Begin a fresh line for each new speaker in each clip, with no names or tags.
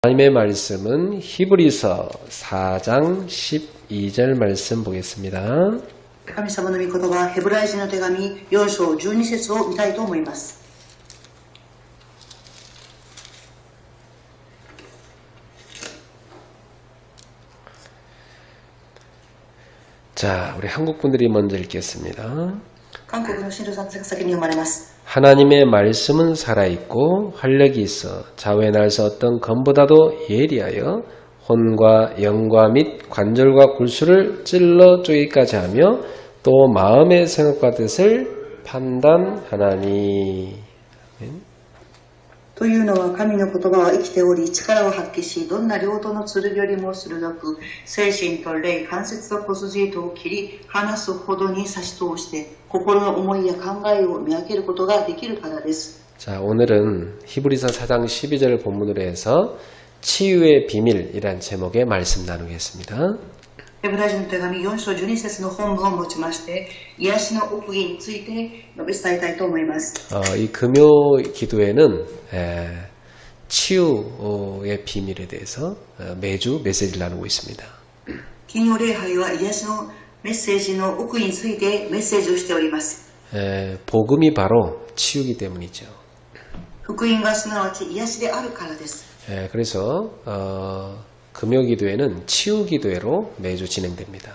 하나님의 말씀은 히브리서 4장 12절 말씀 보겠습니다.
神様の御言葉、ヘブライ人の手紙4章12節を見たいと思います。
자, 우리 한국 분들이 먼저 읽겠습니다.
韓国の信徒さんが先に読まれます。
하나님의 말씀은 살아있고 활력이 있어 좌우에 날서 어떤 검보다도 예리하여 혼과 영과 및 관절과 골수를 찔러 쪼개기까지 하며 또 마음의 생각과 뜻을 판단하나니.
というのは神の言葉は生きており力を発揮しどんな両刀の剣よりも鋭く精神と霊関節と骨髄とを切り離すほどに差し通して心の思いや考えを見分けることができるからです。
자, 오늘은 히브리서 4장 12절 본문으로 해서 치유의 비밀이란 제목의 말씀 나누겠습니다.
ヘブライ人の手紙4章12節の本文を持ちまして癒しの奥義について述べ伝えたいと思います。
이 금요 기도회는 치유의 비밀에 대해서 매주 메시지를 나누고 있습니다.
金曜礼拝は癒しのメッセージの奥義についてメッセージをしております。
복음이 바로 치유기 때문이죠.
福音がすなわち癒しであるからです。
그래서 금요 기도회는 치유 기도회로 매주 진행됩니다.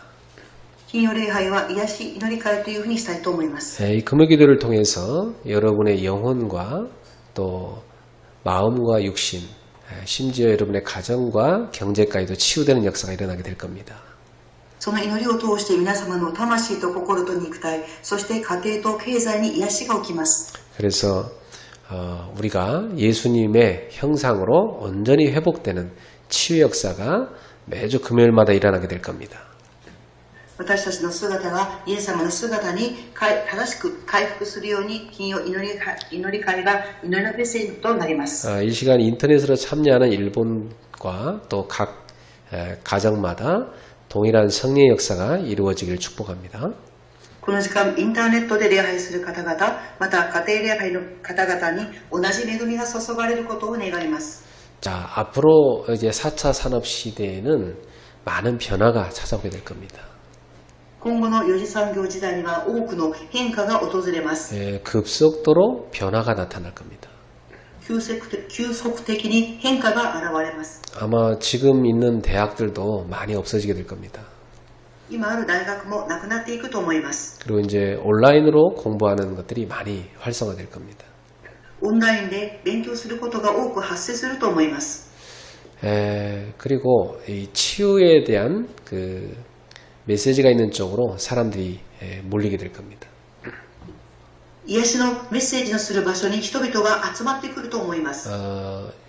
金曜礼拝は癒し祈り会というふうにしたいと思います。
이 금요 기도를 통해서 여러분의 영혼과 또 마음과 육신, 심지어 여러분의 가정과 경제까지도 치유되는 역사가 일어나게 될 겁니다.
その祈りを通して皆様の魂と心と肉体、そして家庭と経済に癒しが起きます。
그래서 우리가 예수님의 형상으로 온전히 회복되는 치유 역사가 매주 금요일마다 일어나게 될 겁니다.
私たちの姿がイエス様の姿に正しく回復するように金曜祈り会が祈りのメッセージとなります。
이 시간 인터넷으로 참여하는 일본과 또 각 가정마다 동일한 성령의 역사가 이루어지길 축복합니다.
この時間インターネットで礼拝する方々、また家庭礼拝の方々に同じ恵みが注がれることを願います。
자, 앞으로 이제 4차 산업 시대에는 많은 변화가 찾아오게 될 겁니다.
今後の4次産業時代には多くの変化が訪れます。
급속도로 변화가 나타날 겁니다.
急速的に変化が現れます。
아마 지금 있는 대학들도 많이 없어지게 될 겁니다.
今ある大学もなくなっていくと思います。
그리고 이제 온라인으로 공부하는 것들이 많이 활성화될 겁니다.
オンラインで勉強することが多く発生すると思います。
그리고 이 치유에 대한 그 메시지가 있는 쪽으로 사람들이 몰리게 될 겁니다.
癒しのメッセージのする場所に人々が集まってくると思います。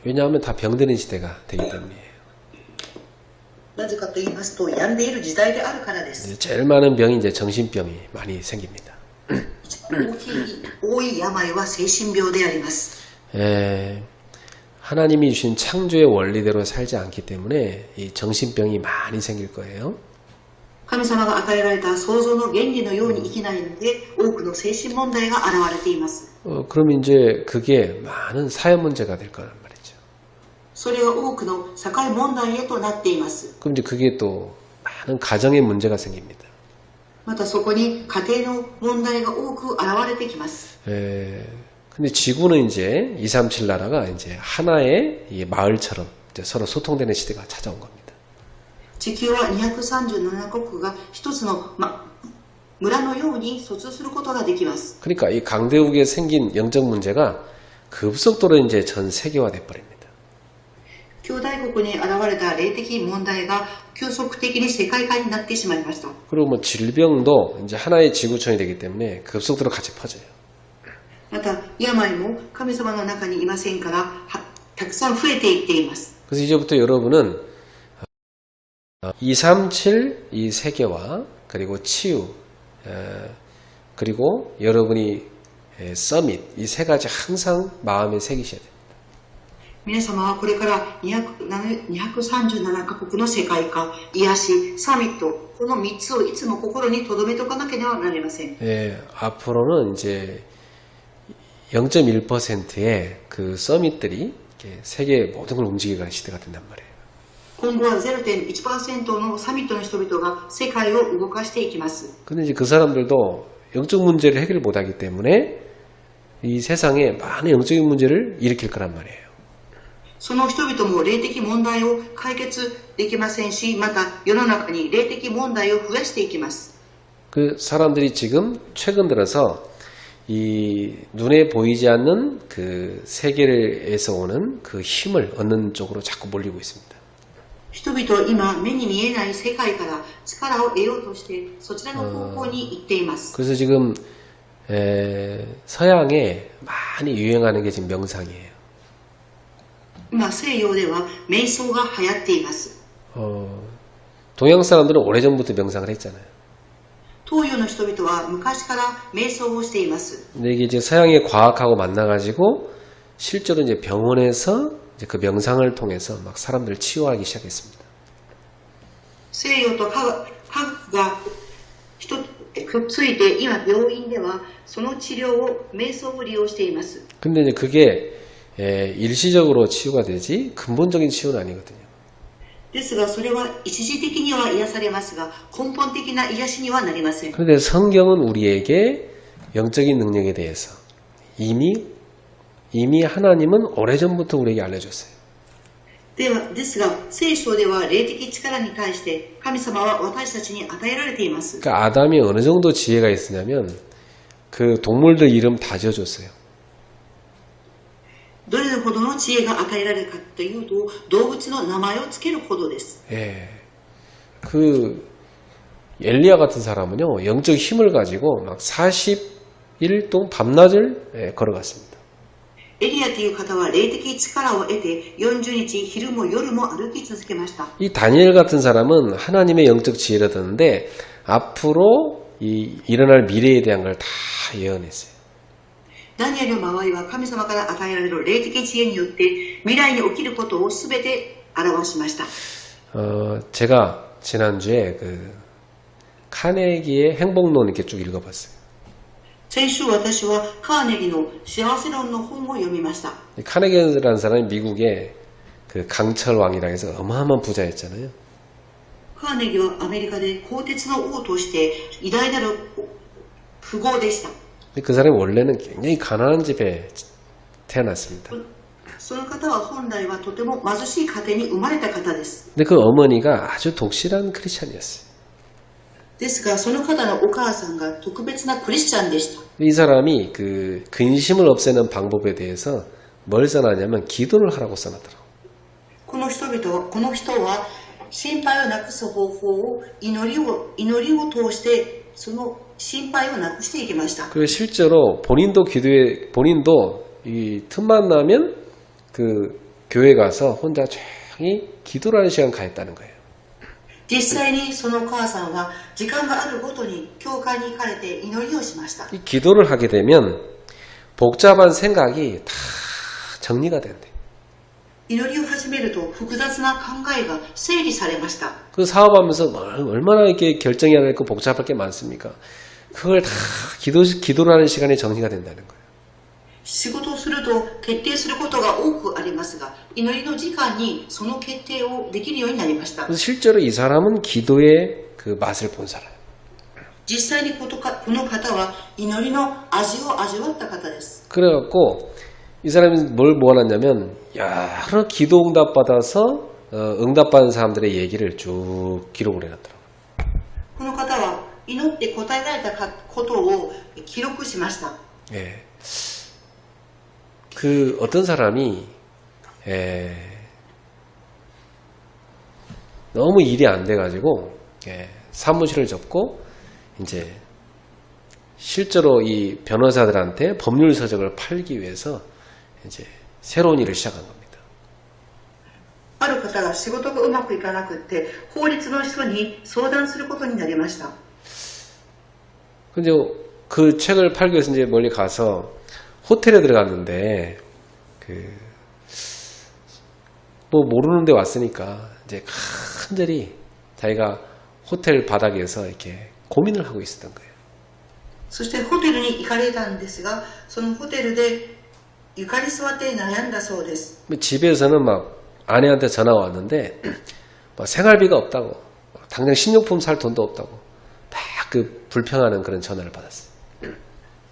왜냐하면 다 병드는 시대가 되기 때문이에요.
なぜかと言いますと、病んでいる時代であるからです。
제일 많은 병이 이제 정신병이 많이 생깁니다.
多い病は精神病であります。
하나님이 주신 창조의 원리대로 살지 않기 때문에 이 정신병이 많이 생길 거예요.
神様が与えられた創造の原理のように生きないので多くの精神問題が現れています。
그럼 이제 그게 많은 사회 문제가 될 거란 말이죠.
それが多くの社会問題へとなっています。
그럼 이제 그게 또 많은 가정의 문제가 생깁니다.
またそこに家庭の問題が多く現れてきます。
근데 지구는 이제 237 나라가 이제 하나의 이 마을처럼 이제 서로 소통되는 시대가 찾아온 겁니다.
地球は237国が一つの、村のように疎通することができます。
그러니까 이 강대국에 생긴 영적 문제가 급속도로 이제 전 세계화돼 버립니다.
兄弟国に現れた霊的問題が急速的に世界化になってしまいました。
그리고 뭐 질병도 이제 하나의 지구촌이 되기 때문에 급속도로 같이 퍼져요.
また病も神様の中にいませんからたくさん増えていっています。
그래서 이제부터 여러분은 237 이 세계와 그리고 치유 그리고 여러분이 서밋 이 세 가지 항상 마음에 새기셔야 됩니다.
皆様はこれから237カ国の世界化、癒し、サミット、この3つをいつも心に留めておかなければなりません。
앞으로는 이제 0.1%의 그 서밋들이 이렇게 세계 모든 걸 움직이게 하는 시대가 된단 말이에요.
今後は 0.1% のサミットの人々が世界を動かしていきます。
근데 이제 그 사람들도 영적 문제를 해결 못하기 때문에 이 세상에 많은 영적인 문제를 일으킬 거란 말이에요.
その人々も霊的問題を解決できませんし、また世の中に霊的問題を増やしていきます。
그 사람들이 지금 최근 들어서 이 눈에 보이지 않는 그 세계에서 오는 그 힘을 얻는 쪽으로 자꾸 몰리고 있습니다.
人々は今目に見えない世界から力を得ようとしてそちらの方向に行っています。
그래서 지금 서양에 많이 유행하는 게 지금 명상이에요.
今西洋では瞑想が流行っています。
동양 사람들은 오래전부터 명상을 했잖아요.
東洋の人々は昔から瞑想をしています。
근데 이게 이제 서양의 과학하고 만나가지고 실제로 이제 병원에서 이제 그 명상을 통해서 막 사람들을 치유하기 시작했습니다.
西洋と科学がくっついて今病院ではその治療を瞑想を利用しています。
근데 이제 그게 일시적으로 치유가 되지 근본적인 치유는 아니거든요.
ですがそれは一時的には癒されますが根本的な癒しにはなりません。
그런데 성경은 우리에게 영적인 능력에 대해서 이미 하나님은 오래전부터 우리에게 알려줬어요.
ですが聖書では霊的力に対して神様は私たちに与えられています。
그러니까 아담이 어느 정도 지혜가 있으냐면 그 동물들 이름 다 지어줬어요.
どれほどの知恵が与えられるかというと動物の名前をつけるほどです。
예. 그 엘리야 같은 사람은요 영적 힘을 가지고 막 40일 동안 밤낮을 걸어갔습니다.
エリアという方は霊的力を得て40日昼も夜も歩き続けました。
이 다니엘 같은 사람은 하나님의 영적 지혜를 얻었는데 앞으로 일어날 미래에 대한 걸 다 예언했어요.
ダニエルの場合は神様から与えられる霊的知恵によって未来に起きることを全て表しました。
제가 지난주에 그 카네기의 행복론 이렇게 쭉 읽어봤어요.
先週私はカーネギの幸せ論の本を読みました。
카네기라는 사람이 미국의 그 강철 왕이라 해서 어마어마한 부자였잖아요.
カーネギはアメリカで鋼鉄の王として偉大なる富豪でした。
그 사람이 원래는 굉장히 가난한 집에 태어났습니다.
その方は本来はとても貧しい家庭に生まれた方です。
근데 그 어머니가 아주 독실한 크리스찬이었어요.
ですがその方のお母さんが特別なクリスチャンでした。
이 사람이 그 근심을 없애는 방법에 대해서 뭘 써놨냐면 기도를 하라고 써놨더라고요.
この人は心配をなくす方法を祈りを通してその心配をなくしていきました。
그리고 실제로 본인도 이 틈만 나면 그 교회 가서 혼자 조용히 기도를 하는 시간 가했다는 거예요.
実際にそのお母さんは時間があるごとに教会に行かれて祈りをしました。
이 기도를 하게 되면 복잡한 생각이 다 정리가 된대.
祈りを始めると複雑な考えが整理されました。
그 사업하면서 얼마나 이렇게 결정해야 될 거 복잡할 게 많습니까? 그걸 다 기도를 하는 시간에 정리가 된다는 거예요.
仕事をすると決定することが多くありますが、祈りの時間にその決定をできるようになりました。
그래서 실제로 이 사람은 기도의 그 맛을 본 사람.
実際にこの方は祈りの味を味わった方です。
그래갖고 이 사람이 뭘 모아놨냐면 여러 기도 응답 받아서 응답받은 사람들의 얘기를 쭉 기록을 해놨더라고요.
この方は祈って答えられたことを記録しました。
예. 그 어떤 사람이 너무 일이 안 돼가지고 사무실을 접고 이제 실제로 이 변호사들한테 법률 서적을 팔기 위해서 이제 새로운 일을 시작한 겁니다.
ある方が仕事がうまくいかなくって法律の人に相談することになりました。
근데 그 책을 팔기 위해서 이제 멀리 가서 호텔에 들어갔는데 뭐 모르는 데 왔으니까 이제 간절히 자기가 호텔 바닥에서 이렇게 고민을 하고 있었던 거예요.
そしてホテルに行かれたんですが、そのホテルで床に座って悩んだそうです。
집에서는 막 아내한테 전화가 왔는데 막 생활비가 없다고, 당장 식료품 살 돈도 없다고 막 그 불평하는 그런 전화를 받았어요.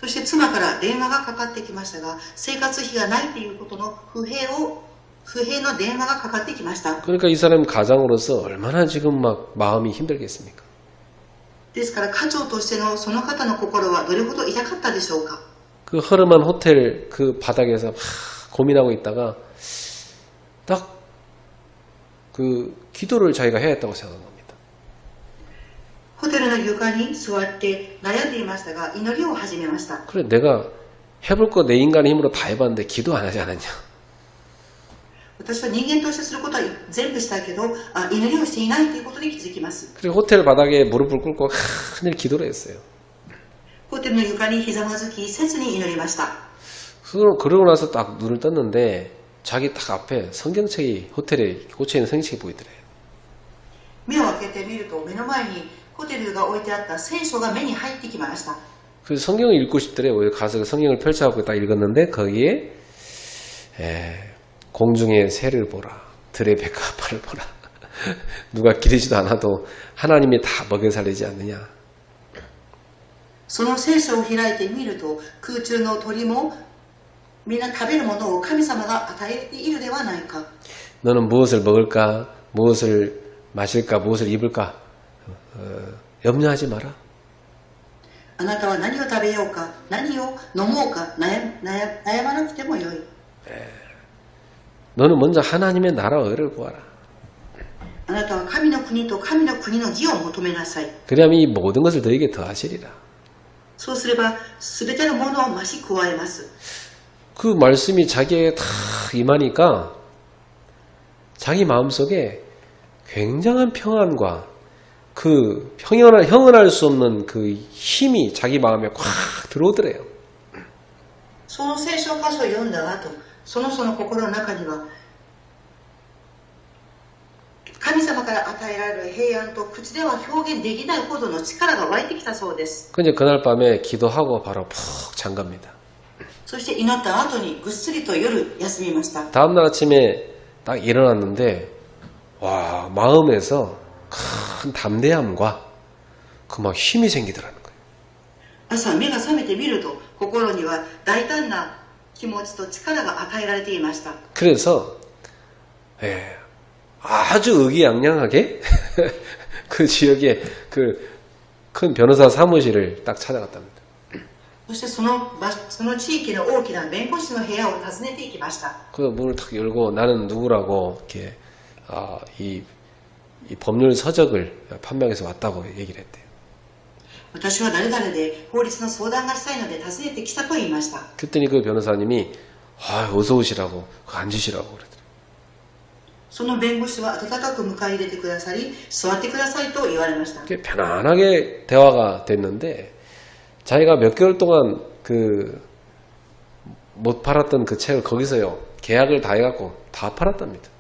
そして妻から電話がかかってきましたが、生活費がないということの不平の電話がかかってきました。
그러니까 이 사람 가장으로서 얼마나 지금 막 마음이 힘들겠습니까?
ですから家長としてのその方の心はどれほど痛かったでしょうか。
그 허름한 호텔 그 바닥에서 막 고민하고 있다가 딱 그 기도를 자기가 해야 했다고 생각한 겁니다.
ホテルの床に座って悩んでいましたが、祈りを始めました。
그래, 내가 해볼 거 내 인간의 힘으로 다 해봤는데 기도 안 하지 않았냐?
私は人間としてすることは全部したけど、祈りをしていないということに気づきます。
그리고 호텔 바닥에 무릎을 꿇고 하늘 기도를 했어요.
ホテルの床にひざまずき、切に祈りました。
그러고 나서 딱 눈을 떴는데 자기 딱 앞에 성경책이 호텔에 꽂혀있는 성경책이 보이더래요.
目を開けてみると、目の前にホテルが置いてあった聖書が目に入ってきました。
그래서 성경을 읽고 싶더래요. 가서 성경을 펼쳐갖고 딱 읽었는데 거기에 공중의 새를 보라, 들의 백합화를 보라. 누가 기르지도 않아도 하나님이 다 먹여 살리지 않느냐.
その聖書を開いてみると、空中の鳥もみんな食べるものを神様が与えているではないか。
너는 무엇을 먹을까, 무엇을 마실까, 무엇을 입을까 염려하지 마라.
あなたは何を食べようか、何を飲もうか悩まなくてもよい。
너는 먼저 하나님의 나라와 의를 구하라.
あなたは神の国と神の国の義を求めなさい。
그러면 이 모든 것을 너에게 더하시리라.
そうすれば全てのものを増し加えます。
그 말씀이 자기에게 다 임하니까 자기 마음속에 굉장한 평안과 그 형언할 수 없는 그 힘이 자기 마음에 꽉 들어오더래요.
その聖書箇所を読んだ後、その人の心の中には神様から与えられる平安と口では表現できないほどの力が湧いてきたそうです。
근데 그날 밤에 기도하고 바로 푹 잠갑니다.
そして祈った後にぐっすりと夜休みました。
다음날 아침에 딱 일어났는데 와, 마음에서 큰 담대함과 그 막 힘이 생기더라는 거예요.
朝目が覚めてみると、心には大胆な気持ちと力が与えられていました。
그래서 아주 의기양양하게 그 지역에 그 큰 변호사 사무실을 딱 찾아갔답니다.
そしてその地域の大きな弁護士の部屋を訪ねていきました。
그 문을 탁 열고 나는 누구라고 이렇게 이 법률 서적을 판명해서 왔다고 얘기를 했대요.
私は誰々で法律の相談がしたいので訪ねてきたと言いました。
그랬더니 그 변호사님이 어서 오시라고 앉으시라고 그러더래요.
その弁護士は温かく迎え入れてくださり、座ってくださいと言われました。
편안하게 대화가 됐는데 자기가 몇 개월 동안 그 못 팔았던 그 책을 거기서요 계약을 다 해갖고 다 팔았답니다.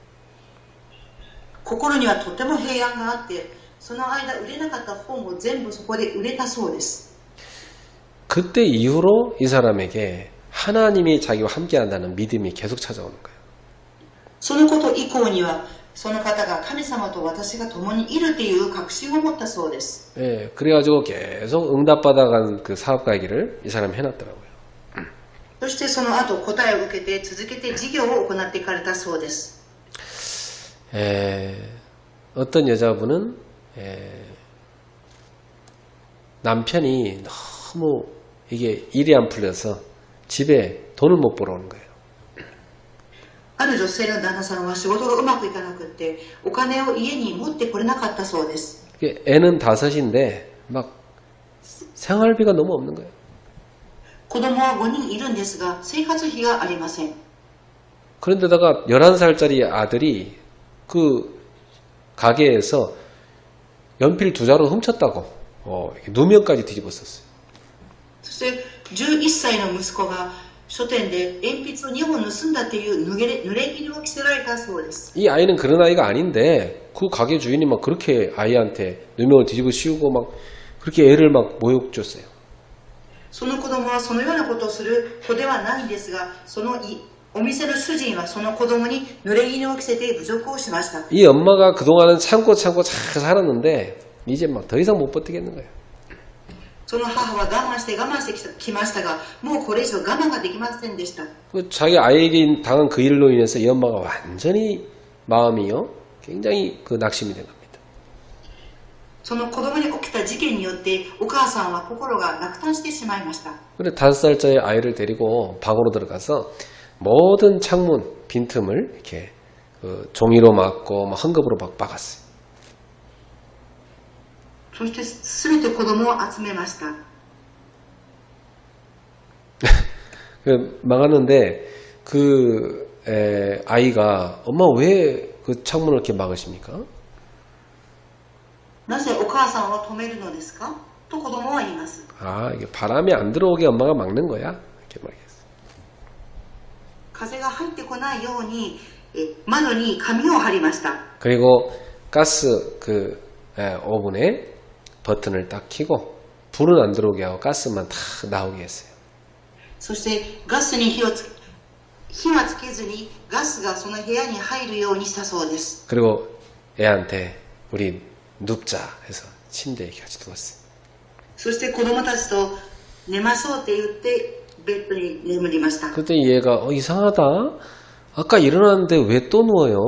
心にはとても平安があって、その間売れなかった本も全部そこで売れたそうです。
그때 이후로 이 사람에게 하나님이 자기와 함께한다는 믿음이 계속 찾아오는 거예요.
そのこと以降には、その方が神様と私が共にいるという確信を持ったそうです。
예, 그래가지고 계속 응답받아간 그 사업가 얘기를 이 사람이 해놨더라고요.
そしてその後答えを受けて続けて事業を行っていかれたそうです。
어떤 여자분은 남편이 너무 이게 일이 안 풀려서 집에 돈을 못 벌어오는 거예요.
ある女性の旦那さんは仕事がうまくいかなくってお金を家に持ってこれなかったそうです。
애는 5인데 막 생활비가 너무 없는 거예요.
子供は5人いるんですが生活費がありません。
그런데다가 11살짜리 아들이 그 가게에서 연필 2자루 훔쳤다고 누명까지 뒤집었었어요.
そして11歳の息子が書店で鉛筆を2本盗んだっていう濡れ衣を着せられたそうです。
이 아이는 그런 아이가 아닌데 그 가게 주인이 막 그렇게 아이한테 누명을 뒤집어 씌우고 막 그렇게 애를 막 모욕 줬어요.
その子供はそのようなことをする子ではないんですが、お店の主人はその子供に濡れ衣を着せて侮辱をしました。
이 엄마가 그동안은 참고 잘 살았는데 이제 막 더 이상 못 버티겠는 거예요.
その母は我慢してきましたが、もうこれ以上我慢ができませんでした。
자기 아이에게 당한 그 일로 인해서 이 엄마가 완전히 마음이요 굉장히 그 낙심이 된 겁니다.
その子供に起きた事件によってお母さんは心が落胆してしまいました。
그래 5살짜리 아이를 데리고 방으로 들어가서 모든 창문 빈틈을 이렇게 종이로 막고 막 헝겊으로 막 박았어요.
そして全て子供を集めました。
막았는데 아이가 엄마 왜 그 창문을 이렇게 막으십니까?
なぜお母さんを止めるのですかと子供は言います。
아 이게 바람이 안 들어오게 엄마가 막는 거야 이렇게 말했어요.
風が入ってこないように窓に紙を貼りました。
그리고 가스 오븐에 버튼을 딱 켜고 불은 안 들어오게 하고 가스만 다 나오게 했어요.
そしてガスに火はつけずにガスがその部屋に入るようにしたそうです。
그리고 애한테 우리 눕자 해서 침대에 같이 누웠어요.
そして子供たちと寝ましょうって言ってベッドに眠りました。
그때 얘가 이상하다. 아까 일어났는데 왜 또 누워요?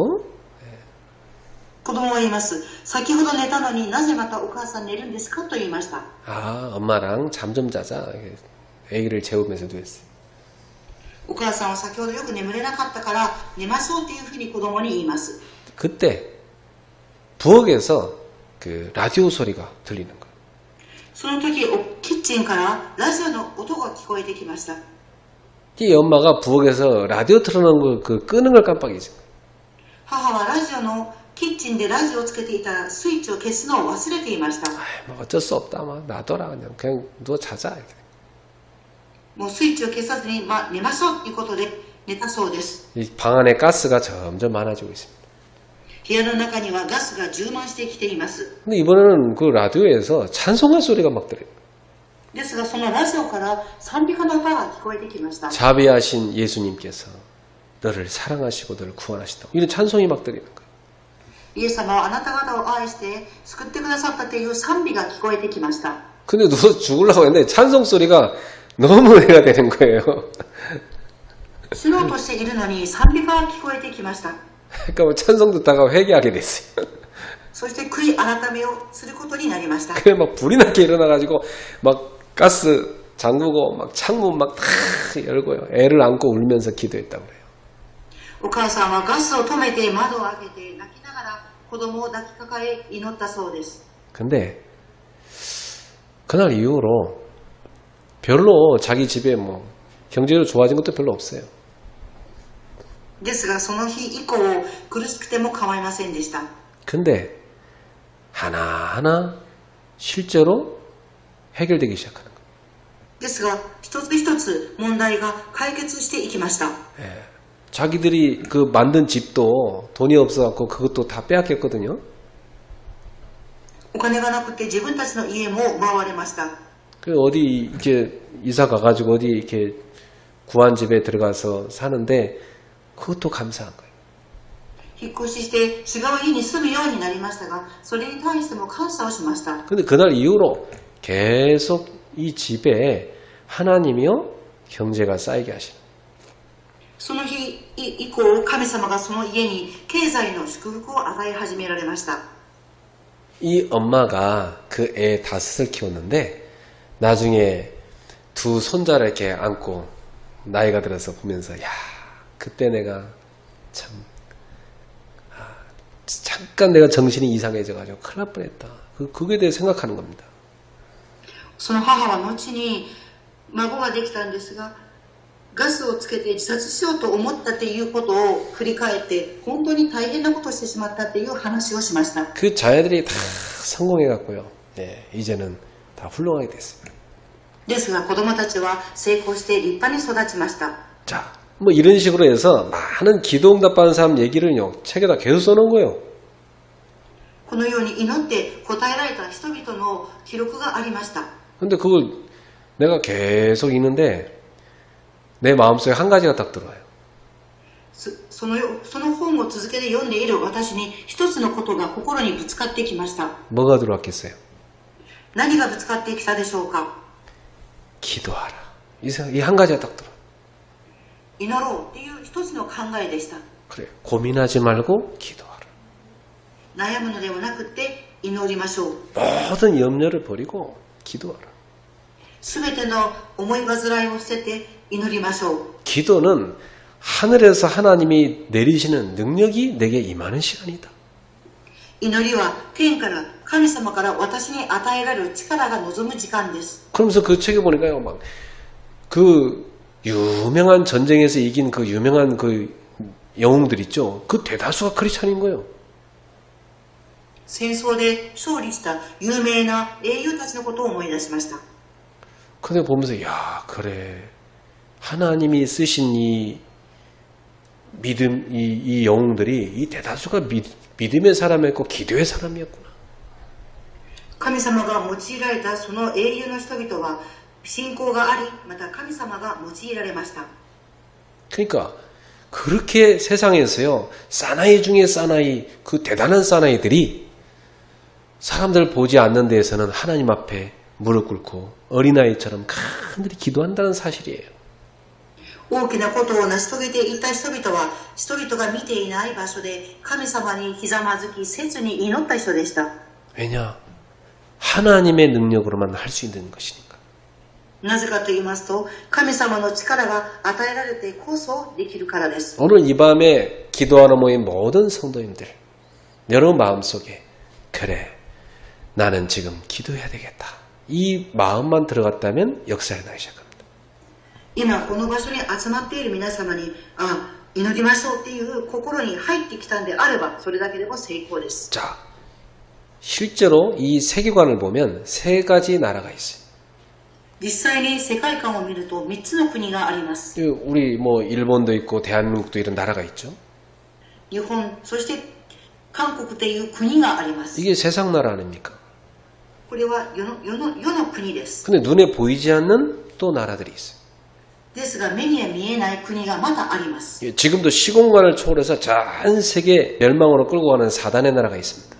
子供は言います。先ほど寝たのになぜまたお母さん寝るんですかと言いました。
아 엄마랑 잠 좀 자자. 애기를 재우면서 누웠어요.
お母さんは先ほどよく眠れなかったから寝ましょうっていうふうに子供に言います。
그때 부엌에서 그 라디오 소리가 들리는 거예요.
その時キッチンからラジオの音が聞こえてきました。
이 엄마가 부엌에서 라디오 틀어놓은 거 끄는 걸 깜빡 잊은 거예요.
母はラジオのキッチンでラジオをつけていたスイッチを消すのを忘れていました。
뭐 어쩔 수 없다. 막 놔둬라 그냥 누워 자자. 이렇게.
もうスイッチを消さずに、寝ましょうということで寝たそうです。
이 방 안에 가스가 점점 많아지고 있습니다.
部屋の中にはガスが充満してきています。
근데 이번에는 그 라디오에서 찬송가 소리가 막 들어요.
ですがそのラジオから賛美歌の歌が聞こえてきました。
자비하신 예수님께서 너를 사랑하시고 너를 구원하신다. 이런 찬송이 막 들리는 거예요.
イエス様はあなた方を愛して救ってくださったという賛美が聞こえてきました。
근데 누워 죽으려고 했는데 찬송 소리가 너무 해가 되는 거예요.
死のうとしているのに賛美歌が聞こえてきました。
그러니까 뭐 찬송 듣다가 회개하게 됐어요.
そして悔い改めをすることになりました。
그래 막 불이 나게 일어나가지고 막 가스 잠그고 막 창문 막 다 열고요. 애를 안고 울면서 기도했다고 그래요.
お母さんはガスを止めて窓を開けて泣きながら子供を抱きかかえ祈ったそうです。
근데 그날 이후로 별로 자기 집에 뭐 경제로 좋아진 것도 별로 없어요.
ですがその日以降苦しくても構いませんでした。
근데 하나하나 실제로 해결되기 시작하는 거예요.
ですが一つ一つ問題が解決していきました。
자기들이 그 만든 집도 돈이 없어갖고 그것도 다 빼앗겼거든요.
お金がなくて自分たちの家も奪われました。
그 어디 이렇게 이사 가가지고 어디 이렇게 구한 집에 들어가서 사는데 그것도 감사한 거예요.
引っ越しして違う家に住むようになりましたが、それに対しても感謝をしました。
근데 그날 이후로 계속 이 집에 하나님이요 경제가 쌓이게 하시는.
その日以降、神様がその家に経済の祝福を与え始められました。
이 엄마가 그 애 5을 키웠는데 나중에 두 손자를 이렇게 안고 나이가 들어서 보면서 야 그때 내가 참 잠깐 내가 정신이 이상해져가지고 큰일 날 뻔했다. 그거에 대해 생각하는 겁니다.
その母は後に孫ができたんですが、ガスをつけて自殺しようと思ったということを振り返って本当に大変なことをしてしまったという話をしました。
그 자녀들이 다 성공해갖고요. 네, 이제는 다 훌륭하게 됐습니다.
ですが子供たちは成功して立派に育ちました。
자, 뭐 이런 식으로 해서 많은 기도응답받은 사람 얘기를요 책에다 계속 써놓은 거예요.
このように祈って答えられた人々の記録がありました。
근데 그걸 내가 계속 읽는데 내 마음속에 한 가지가 딱 들어와요.
その本を続けて読んでいる私に一つのことが心にぶつかってきました。
뭐가 들어왔겠어요?
何がぶつかってきたでしょうか。
기도하라. 이 한 가지가 딱 들어.
祈ろうっていう一つの考えでした。
그래. 고민하지 말고 기도하라.
悩むのではなくて祈りましょう。
모든 염려를 버리고 기도하라.
すべての思い煩いを捨てて祈りましょう。
기도는 하늘에서 하나님이 내리시는 능력이 내게 임하는 시간이다.
祈りは天から神様から私に与えられる力が望む時間です。
그러면서 그 책에 보니까요, 막 그 유명한 전쟁에서 이긴 그 유명한 그 영웅들 있죠. 그 대다수가 크리스찬인 거예요.
戦争で勝利した有名な英雄たちのことを思い出しました。
근데 보면서 야, 그래. 하나님이 쓰신 이 믿음, 이 영웅들이 이 대다수가 믿음의 사람이었고 기도의 사람이었구나.
神様が用いられたその英雄の人々は信仰があり、また神様が用いられました。
그러니까 그렇게 세상에서요, 사나이 중에 사나이, 그 대단한 사나이들이 사람들 보지 않는 데에서는 하나님 앞에 무릎 꿇고 어린아이처럼 간절히 기도한다는 사실이에요.
大きなことを成し遂げていた人々は人々が見ていない場所で神様にひざまずき切に祈った人でした。
왜냐? 하나님의 능력으로만 할 수 있는 것이니까.
なぜかと言いますと神様の力が与えられてこそできるからです。
오늘 이 밤에 기도하러 모인 모든 성도님들, 여러분 마음속에 그래, 나는 지금 기도해야 되겠다. 이 마음만 들어갔다면 역사를 나기 시작합니다.
今この場所に集まっている皆様に祈りましょうっていう心に入ってきたんであればそれだけでも成功です。
자, 실제로 이 세계관을 보면 세 가지 나라가 있어요.
実際に世界観を見ると3つの国があります。
우리 뭐 일본도 있고 대한민국도 이런 나라가 있죠.
日本そして韓国という国があります。
이게 세상 나라 아닙니까?
これは世の国です。
근데 눈에 보이지 않는 또 나라들이 있어요.
ですが目には見えない国がまだあります。
지금도 시공간을 초월해서 전 세계 멸망으로 끌고 가는 사단의 나라가 있습니다.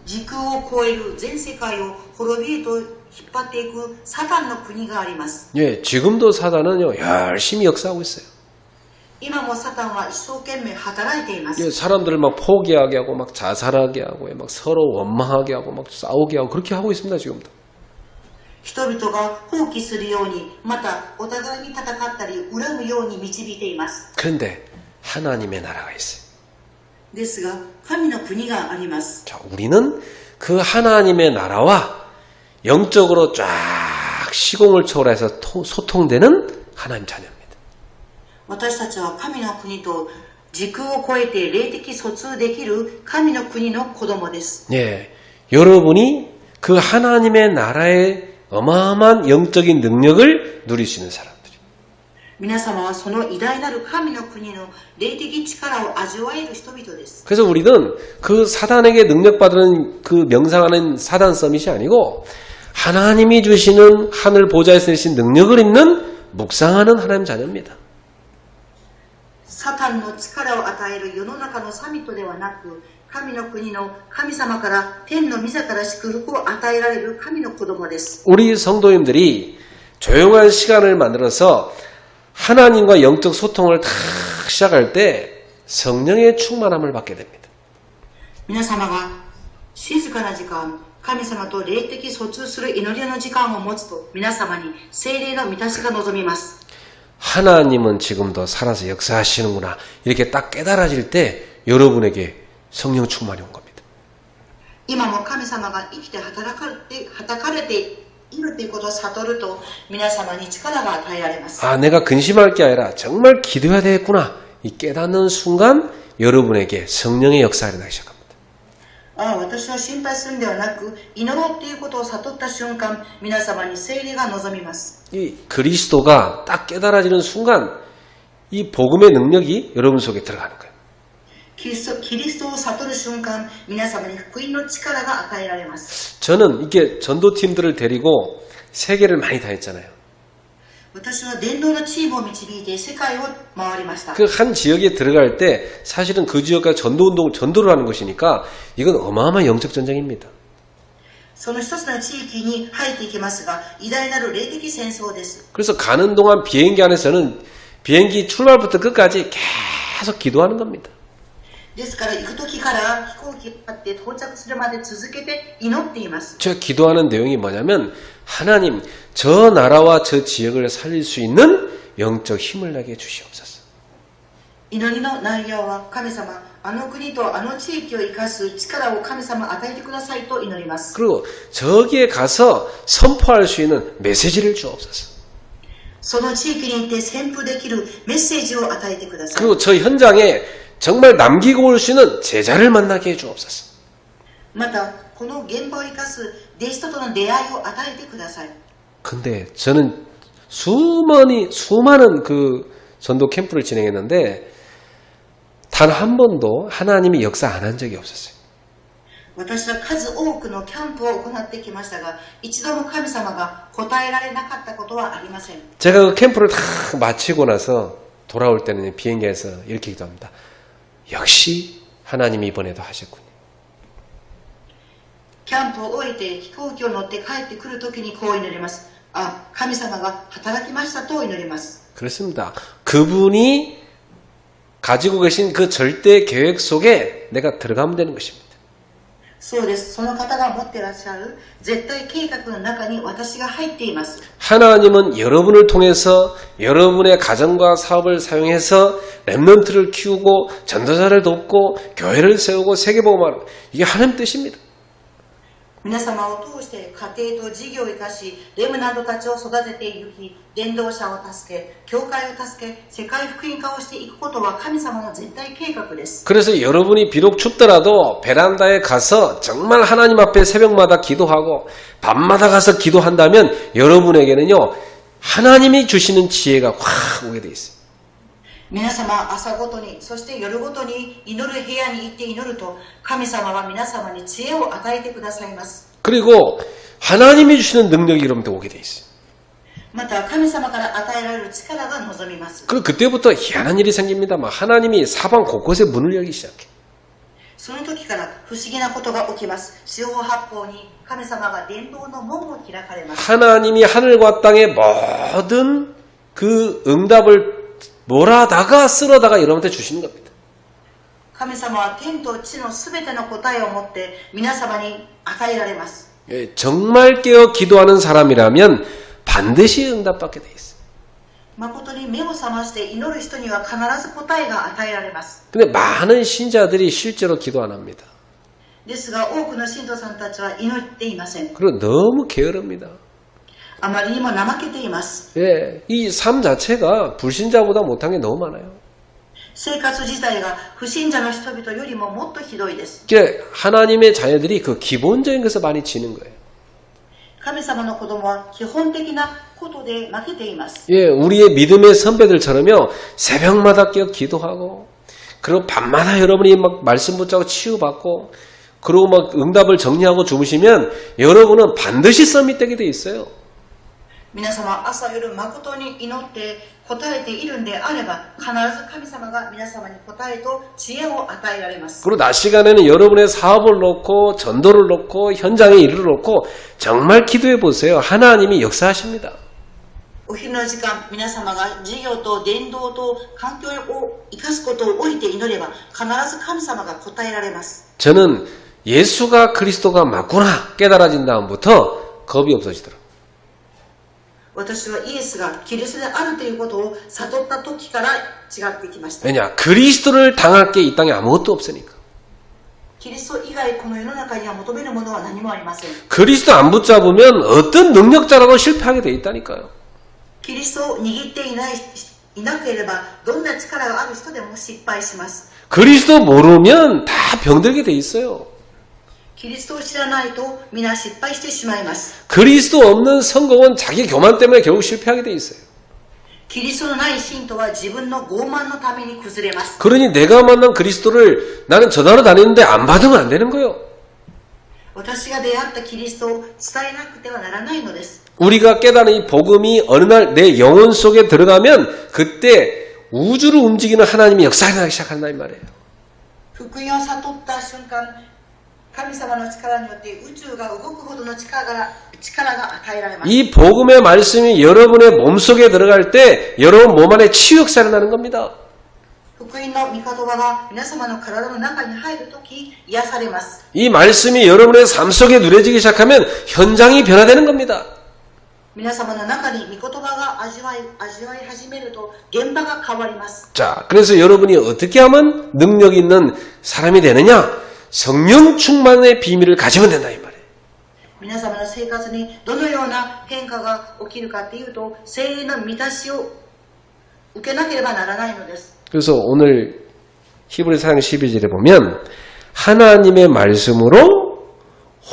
時空を超える全世界を滅びへと引っ張っていくサタンの国があります。
예, 지금도 사단은요 열심히 역사하고 있어요.
今もサタンは一生懸命働いています。
예, 사람들을 막 포기하게 하고 막 자살하게 하고 막 서로 원망하게 하고 막 싸우게 하고 그렇게 하고 있습니다 지금도.
人々が放棄するようにまたお互いに戦ったり恨むように導いています。
그런데 하나님의 나라가 있어요.
ですが神の国があります。
자, 우리는 그 하나님의 나라와 영적으로 쫙 시공을 초월해서 소통되는 하나님 자녀입니다.
私たちは神の国と時空を超えて霊的疎通できる神の国の子供です。
예, 여러분이 그 하나님의 나라의 어마어마한 영적인 능력을 누릴 수 있는 사람들이.
皆様はその偉大なる神の国の霊的力を味わえる人々です。
그래서 우리는 그 사단에게 능력받는 그 명상하는 사단 서밋이 아니고 하나님이 주시는 하늘 보좌에서 내신 능력을 입는 묵상하는 하나님 자녀입니다.
サタンの力を与える世の中のサミットではなく神の国の神様から天の御座から祝福を与えられる神の子供です。
우리 성도님들이 조용한 시간을 만들어서 하나님과 영적 소통을 다 시작할 때 성령의 충만함을 받게 됩니다.
皆様が静かな時間神様と霊的疎通する祈りの時間を持つと皆様に聖霊の満たしが望みます。
하나님은 지금도 살아서 역사하시는구나 이렇게 딱 깨달아질 때 여러분에게 성령 충만이 온 겁니다.
今も神様が生きて働かれているということを悟ると皆様に力が与えられます。
아, 내가 근심할 게 아니라 정말 기도해야 되겠구나 이 깨닫는 순간 여러분에게 성령의 역사가 일어나기 시작합니다.
私は心配するんではなく祈ろうということを悟った瞬間皆様に聖霊が望みます。
이 그리스도가 딱 깨달아지는 순간 이 복음의 능력이 여러분 속에 들어가는 거예요.
キリストを悟る瞬間皆様に福音の力が与えられます。
저는 이게 전도팀들을 데리고 세계를 많이 다녔잖아요.
私は伝道のチームを導いて世界を回りました。
그 한 지역에 들어갈 때 사실은 그 지역과 전도를 하는 것이니까 이건 어마어마한 영적 전쟁입니다.
その一つの地域に入っていきますが、偉大なる霊的戦争です。
그래서 가는 동안 비행기 안에서는 비행기 출발부터 끝까지 계속 기도하는 겁니다.
ですから行く時から飛行機に乗って到着するまで続けて祈っています。
제가 기도하는 내용이 뭐냐면 하나님 저 나라와 저 지역을 살릴 수 있는 영적 힘을 나게 주시옵소서.
祈りの内容は神様、あの国とあの地域を生かす力を神様与えてくださいと祈ります。
그리고 저기에 가서 선포할 수 있는 메시지를 주옵소서.
その地域に行って宣布できるメッセージを与えてください。
그리고 저 현장에 정말 남기고 올 수 있는 제자를 만나게 해 주옵소서.
またこの現場を生かす弟子との出会いを与えてください。
근데 저는 수많은 그 전도 캠프를 진행했는데 단 한 번도 하나님이 역사 안 한 적이 없었어요.
私は数多くのキャンプを行ってきましたが、一度も神様が答えられなかったことはありません。
제가 그 캠프를 다 마치고 나서 돌아올 때는 비행기에서 이렇게 기도합니다. 역시 하나님이 이번에도 하셨군요.
キャンプを終えて飛行機を乗って帰ってくるときにこう祈ります。あ、神様が働きましたと祈ります。
그렇습니다. 그분이 가지고 계신 그 절대 계획 속에 내가 들어가면 되는 것입니다.
そうです。その方が持っていらっしゃる絶対計画の中に私が入っています。
하나님은 여러분을 통해서 여러분의 가정과 사업을 사용해서 렘넌트를 키우고 전도자를 돕고 교회를 세우고 세계복음을 이게 하나님 뜻입니다.
皆様を通して家庭と事業を生かし、レムナントたちを育てていき、伝道者を助け、教会を助け、世界福音化をしていくことは神様の絶対計画です。
그래서 여러분이 비록 춥더라도 베란다에 가서 정말 하나님 앞에 새벽마다 기도하고 밤마다 가서 기도한다면 여러분에게는요 하나님이 주시는 지혜가 확 오게 돼 있어요.
皆様朝ごとに、そして夜ごとに祈る部屋に行って祈ると、神様は皆様に知恵を与えてくださいます。
그리고 하나님이 주시는 능력이 여러분한테 오게 돼 있어요.
また神様から与えられる力が望みます。
그리고 그때부터 희한한 일이 생깁니다. 막 하나님이 사방 곳곳에 문을 열기 시작해.
その時から不思議なことが起きます。四方八方に神様が伝道の門を開かれます。
하나님이 하늘과 땅의 모든 그 응답을 몰아다가 쓸어다가 여러분한테 주시는 겁니다.
神様は天と地のすべての答えを持って皆様に与えられます。
정말 깨어 기도하는 사람이라면 반드시 응답받게 돼 있어요.
誠に目を覚まして祈る人には必ず答えが与えられます。
근데 많은 신자들이 실제로 기도 안 합니다.
ですが多くの信徒さんたちは祈っていません。
그리고 너무 게으릅니다.
あまりにも怠けています。
예, 이 삶 자체가 불신자보다 못한 게 너무 많아요.
生活自体が不信者の人々よりももっとひどいです。
그러니까 하나님의 자녀들이 그 기본적인 것을 많이 지는 거예요.
神様の子供は基本的なことで負けています。
예, 우리의 믿음의 선배들처럼요, 새벽마다 깨어 기도하고, 그리고 밤마다 여러분이 막 말씀 붙잡고 치유받고, 그리고 막 응답을 정리하고 주무시면 여러분은 반드시 서밋되게 돼 있어요.
皆様朝夜誠に祈って答えているんであれば必ず神様が皆様に答えと知恵を与えられます。
그리고 낮 시간에는 여러분의 사업을 놓고 전도를 놓고 현장의 일을 놓고 정말 기도해 보세요. 하나님이 역사하십니다.
お昼の時間皆様が事業と伝道と環境を生かすことを置いて祈れば必ず神様が答えられます。
저는 예수가 그리스도가 맞구나 깨달아진 다음부터 겁이 없어지더라고요.
私はイエスがキリストであるということを悟った時から違ってきました。
왜냐? 그리스도를 당할 게 이 땅에 아무것도 없으니까.
キリスト以外この世の中には求めるものは何もありません。
그리스도 안 붙잡으면 어떤 능력자라도 실패하게 돼 있다니까요.
キリストを握っていなければどんな力がある人でも失敗します。
그리스도 모르면 다 병들게 돼 있어요.
キリストを知らないと皆失敗してしまいます。
그리스도 없는 성공은 자기 교만 때문에 결국 실패하게 돼 있어요.
キリストのない信徒は自分の傲慢のために崩れます。
그러니 내가 만난 그리스도를 나는 전하러 다니는데 안 받으면 안 되는 거예요.
私が出会ったキリストを伝えなくてはならないのです。
우리가 깨닫는 이 복음이 어느 날 내 영혼 속에 들어가면 그때 우주를 움직이는 하나님이 역사하기 시작한다 이 말이에요.
福音を悟った瞬間、神様の力によって宇宙が動くほどの力が与えられます。
이 복음의 말씀이 여러분의 몸속에 들어갈 때 여러분 몸 안에 치유 역사를 나는 겁니다.
福音の御言葉が皆様の体の中に入るとき癒されます。
이 말씀이 여러분의 삶 속에 누려지기 시작하면 현장이 변화되는 겁니다.
皆様の中に御言葉が味わい始めると現場が変わります。
자, 그래서 여러분이 어떻게 하면 능력 있는 사람이 되느냐? 성령 충만의 비밀을 가지면 된다 이 말이에요.
皆様の生活にどのような変化が起きるかというと、聖霊の満たしを受けなければならないのです。
그래서 오늘 히브리서 4장 12절에 보면 하나님의 말씀으로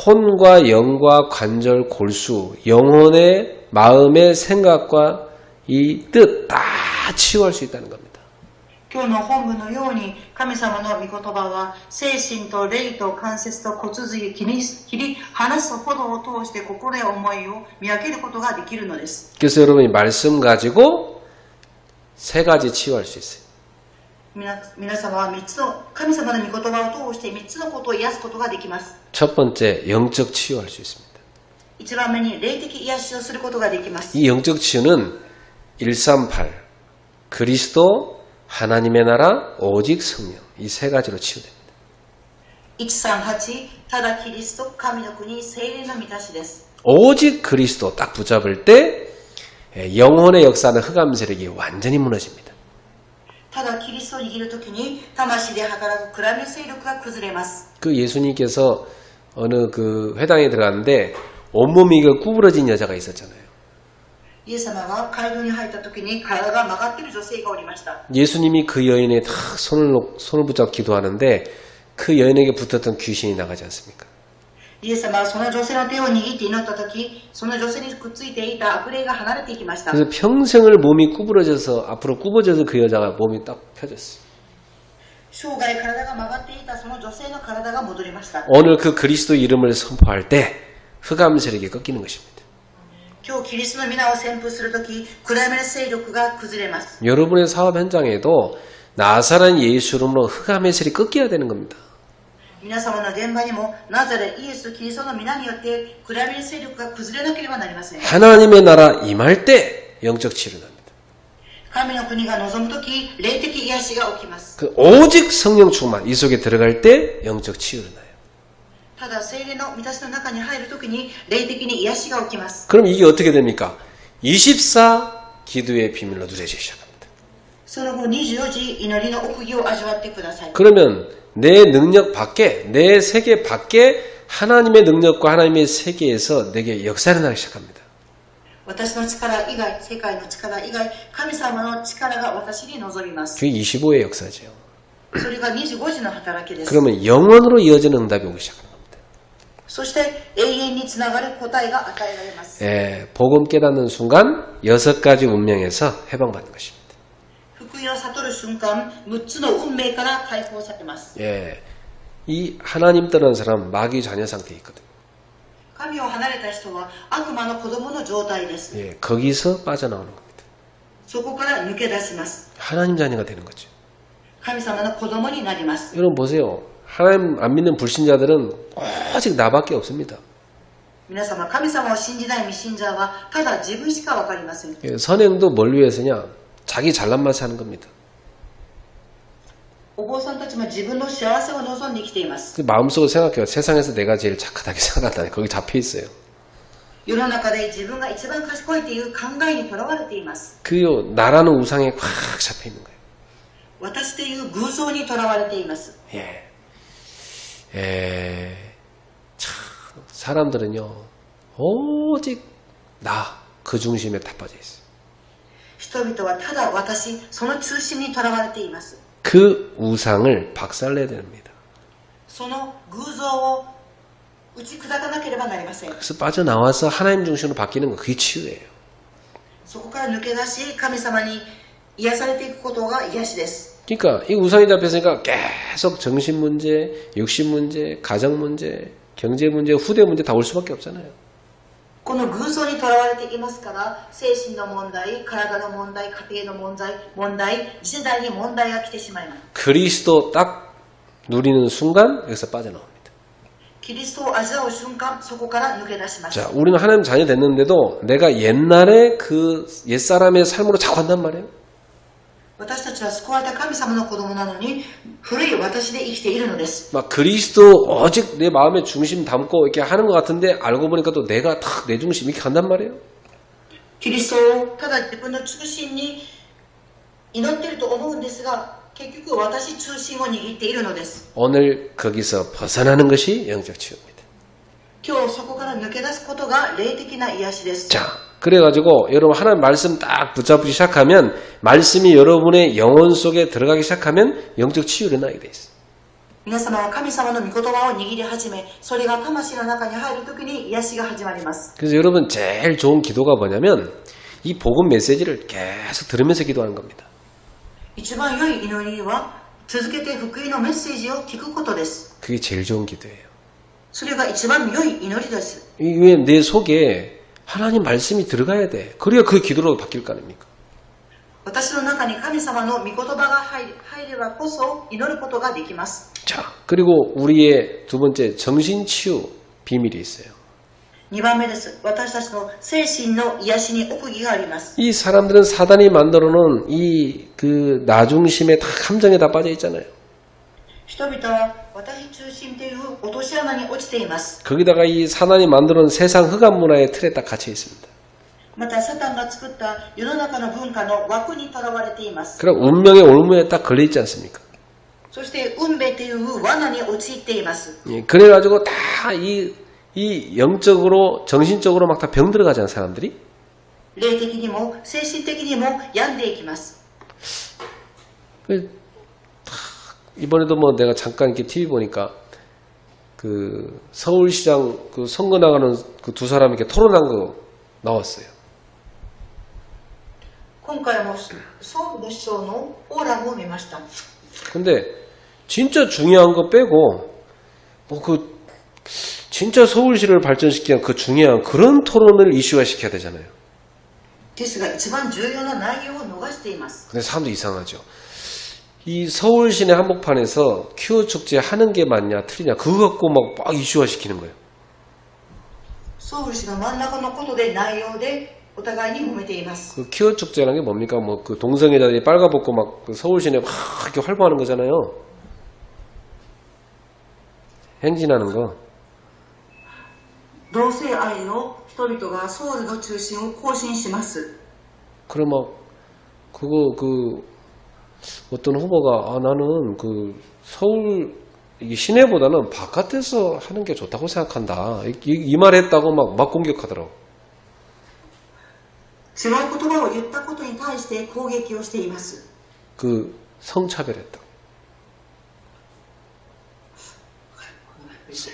혼과 영과 관절, 골수, 영혼의 마음의 생각과 이 뜻 다 치유할 수 있다는 겁니다.
今日の本文のように神様の御言葉は精神と霊と関節と骨髄を切り離すほどを通して心や思いを見分けることができるのです。
그래서 여러분이 말씀 가지고 세 가지 치유할 수 있어요.
皆様は神様の御言葉を通して3つのことを癒すことができます。
첫 번째 영적 치유할 수 있습니다.
1番目に霊的癒しをすることができます。
이 영적 치유는 138 그리스도 하나님의 나라 오직 성령 이 세 가지로 치유됩니다.
138ただキリスト神の国聖霊の満たしです。
오직 그리스도 딱 붙잡을 때 영혼의 역사는 흑암 세력이 완전히 무너집니다.
ただキリストを握るときに魂で働く暗闇勢力が崩れます。
그 예수님께서 어느 그 회당에 들어갔는데 온몸이 구부러진 여자가 있었잖아요.
イエス様が街道に入ったときに体が曲がっている女性がおりました。
예수님이 그 여인의 딱 손을 붙잡고 기도하는데 그 여인에게 붙었던 귀신이 나가지 않습니까?
イエス様はその女性の手を握って祈ったとき、その女性にくっついていた悪霊が離れていきました。
그래서 평생을 몸이 구부러져서 앞으로 굽어져서 그 여자가 몸이 딱 펴졌어요.
生涯体が曲がっていたその女性の体が戻りました。
오늘 그 그리스도 이름을 선포할 때 흑암 세력이 꺾이는 것입니다.
今日キリストの皆を宣布するとき、暗闇の勢力が崩れます。
여러분의 사업 현장에도 나사렛 예수 이름으로 흑암의 세력이 꺾여야 되는 겁니다.
皆様の現場にもナザレイエス・キリストの皆によって暗闇の勢力が崩れなければなりません。
하나님의 나라 임할 때 영적 치유를 합니다.
神の国が望むとき、霊的癒しが起きます。
그 오직 성령 충만 이 속에 들어갈 때 영적 치유를 나요.
ただ聖霊の満たしの中に入るときに霊的に癒しが起きます。
그럼 이게 어떻게 됩니까? 24 기도의 비밀로 누려지기 시작합니다.
その後24時祈りの奥義を味わってください。
그러면 내 능력 밖에 내 세계 밖에 하나님의 능력과 하나님의 세계에서 내게 역사를 나기 시작합니다.
私の力以外、世界の力以外、神様の力が私に臨みます。
그게 25의 역사죠.
それが25時の働きです。
그러면 영원으로 이어지는 응답이 오기 시작합니다.
そして永遠につながる答えが与えられます。
복음 깨닫는 순간 6가지 운명에서 해방받는 것입니다.
福音を悟る瞬間、6つの運命から解放されます。
이 하나님 떠난 사람 마귀 자녀 상태에 있거든요.
神を離れた人は悪魔の子供の状態です。
거기서 빠져나오는 겁니다.
そこから抜け出します。
하나님 자녀가 되는 거죠.
神様の子供になります。
여러분 보세요. 하나님 안 믿는 불신자들은 오직 나밖에 없습니다.
皆様、神様を信じない未信者はただ自分しか分かりません。
선행도 뭘 위해서냐? 자기 잘난 맛에 하는 겁니다.
お坊さんたちも自分の幸せを望んで生きています。
마음속으로 생각해요. 세상에서 내가 제일 착하다게 생각한다. 거기 잡혀 있어요.
世の中で自分が一番賢いという考えにとらわれています。
그 나라는 우상에 꽉 잡혀 있는 거예요.
私という偶像にとらわれています。
참 사람들은요 오직 나 그 중심에 다 빠져 있어요.
人々はただ私、その中心にとらわれています。
그 우상을 박살내야 됩니다.
その偶像を打ち砕かなければなりません。
그래서 빠져나와서 하나님 중심으로 바뀌는 거 그게 치유예요.
そこから抜け出し、神様に癒されていくことが癒しです。
그러니까 이 우상이 잡혔으니까 계속 정신 문제, 육신 문제, 가정 문제, 경제 문제, 후대 문제 다 올 수밖에 없잖아요.
この偶像にとらわれていますから、精神の問題、体の問題、家庭の問題、次世代に問題が来てしまいます。
그리스도 딱 누리는 순간 여기서 빠져나옵니다.
キリストを味わう瞬間、そこから抜け出しました。
자, 우리는 하나님 자녀 됐는데도 내가 옛날에 그 옛사람의 삶으로 자꾸 한단 말이에요.
私たちは救われた神様の子供なのに、古い私で生きているのです。
막 그리스도 오직 내 마음의 중심 담고 이렇게 하는 것 같은데 알고 보니까 또 내가 탁 내 중심 이렇게 간단 말이에요.
キリストをただ自分の中心に祈っていると思うんですが、結局私中心を握っているのです。
오늘 거기서 벗어나는 것이 영적 치유입니다.
今日そこから抜け出すことが霊的な癒しです。
자, 그래가지고 여러분 하나님 말씀 딱 붙잡기 시작하면 말씀이 여러분의 영혼 속에 들어가기 시작하면 영적 치유를 일어나게 돼 있어요.
皆様は神様の御言葉を握り始め、それが魂の中に入るときに癒しが始まります。
그래서 여러분 제일 좋은 기도가 뭐냐면 이 복음 메시지를 계속 들으면서 기도하는 겁니다.
一番良い祈りは続けて福音のメッセージを聞くことです。
그게 제일 좋은 기도예요.
それが一番良い祈りです。
왜 내 속에 하나님 말씀이 들어가야 돼. 그래야 그 기도로 바뀔 거 아닙니까?
私の中に神様の御言葉が入ればこそ祈ることができます。
자, 그리고 우리의 두 번째 정신치유 비밀이 있어요.
2番目です。私たちの精神の癒しに奥義があります。
이 사람들은 사단이 만들어 놓은 이 그 나중심에 다 함정에 다 빠져 있잖아요.
人々は私中心という落とし穴に落ちています。
거기다가 이 사단이 만들어 놓은 세상 흑암 문화의 틀에 딱 갇혀 있습니다.
またサタンが作った世の中の文化の枠にとらわれています。
그럼 운명의 올무에 딱 걸려 있지 않습니까?
そして運命という罠に陥っています。
예, 그래가지고 다 이 영적으로 정신적으로 막 다 병 들어가잖아요 사람들이.
霊的にも精神的にも病んでいきます。
이번에도 뭐 내가 잠깐 이렇게 TV 보니까 그 서울시장 그 선거 나가는 그 두 사람 이렇게 토론한 거 나왔어요.
今回もソウルの市長のオーラムを見ました。
근데 진짜 중요한 거 빼고 뭐 그 진짜 서울시를 발전시키는 그 중요한 그런 토론을 이슈화 시켜야 되잖아요.
ですが一番重要な内容を逃しています。
근데 사람도 이상하죠. 이 서울 시내 한복판에서 큐어 축제 하는 게 맞냐 틀리냐 그거 갖고 막 이슈화 시키는 거예요.
ソウル市の真ん中のことで内容でお互いに揉めています。
그 큐어 축제라는 게 뭡니까? 뭐 그 동성애자들이 빨가벗고 막 그 서울 시내 막 이렇게 활보하는 거잖아요. 행진하는 거.
同性愛の人々がソウルの中心を行進します。
그럼 막 그거 그 어떤 후보가 나는 그 서울 이게 시내보다는 바깥에서 하는 게 좋다고 생각한다. 이 말 했다고 막 공격하더라고.
違う言葉を言ったことに対して攻撃をしています。
그 성차별했다.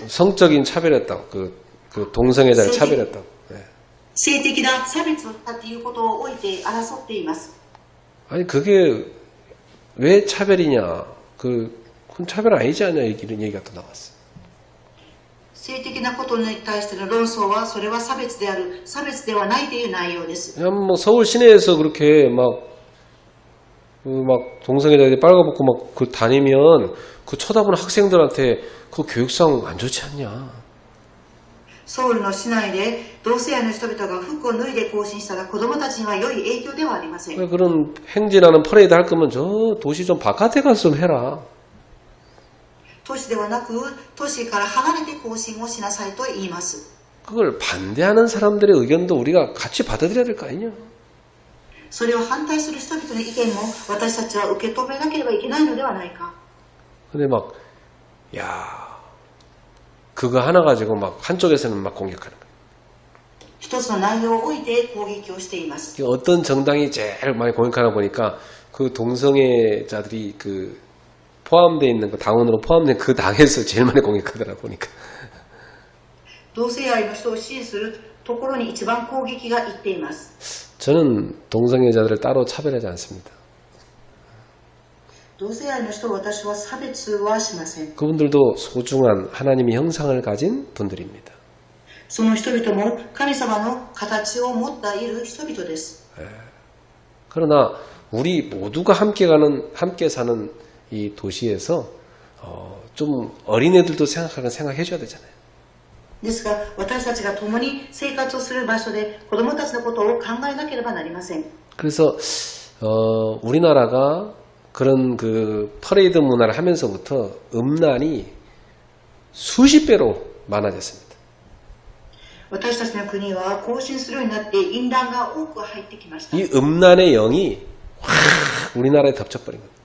성적인 차별했다. 그 동성애자를 차별했다. 네.
性的な差別をしたということを置いて争っています。
아니 그게 왜 차별이냐? 그건 차별 아니지 않냐? 이런 얘기가 또 나왔어.
性的なことに対しての論争はそれは差別である、差別ではないという内容です。
그냥 뭐 서울 시내에서 그렇게 막 동성애자들이 빨가벗고 막 그 다니면 그 쳐다보는 학생들한테 그 교육상 안 좋지 않냐?
ソウルの市内で同性愛の人々が服を脱いで行進したら子供たちには良い影響ではありません。
그런 행진하는 퍼레이드 할 거면 저 도시 좀 바깥에 가서 좀 해라.
都市ではなく都市から離れて行進をしなさいと言います。
그걸 반대하는 사람들의 의견도 우리가 같이 받아들여야 될 거 아니냐?
それを反対する人々の意見も私たちは受け止めなければいけないのではないか。
근데 막 그거 하나 가지고 막 한쪽에서는 막 공격하는 거예요.
一つの内容を置いて攻撃をしています。
어떤 정당이 제일 많이 공격하나 보니까 그 동성애자들이 그 포함되어 있는 그 당원으로 포함된 그 당에서 제일 많이 공격하더라고 보니까.
同性愛の人を支持するところに一番攻撃がいっています。
저는 동성애자들을 따로 차별하지 않습니다.
同性愛の人を私は差別はしません。
그분들도 소중한 하나님의 형상을 가진 분들입니다.
その人々も神様の形を持っている人々です。
그러나 우리 모두가 함께 사는 이 도시에서 좀 어린애들도 생각해 줘야 되잖아요.
ですが、私たちが共に生活をする場所で子供たちのことを考えなければなりません。
그래서 우리나라가 그런 그 퍼레이드 문화를 하면서부터 음란이 수십 배로 많아졌습니다.
私たちの国は更新するようになって淫乱が多く入ってきました。
이 음란의 영이 확 우리나라에 덮쳐버린 겁니다.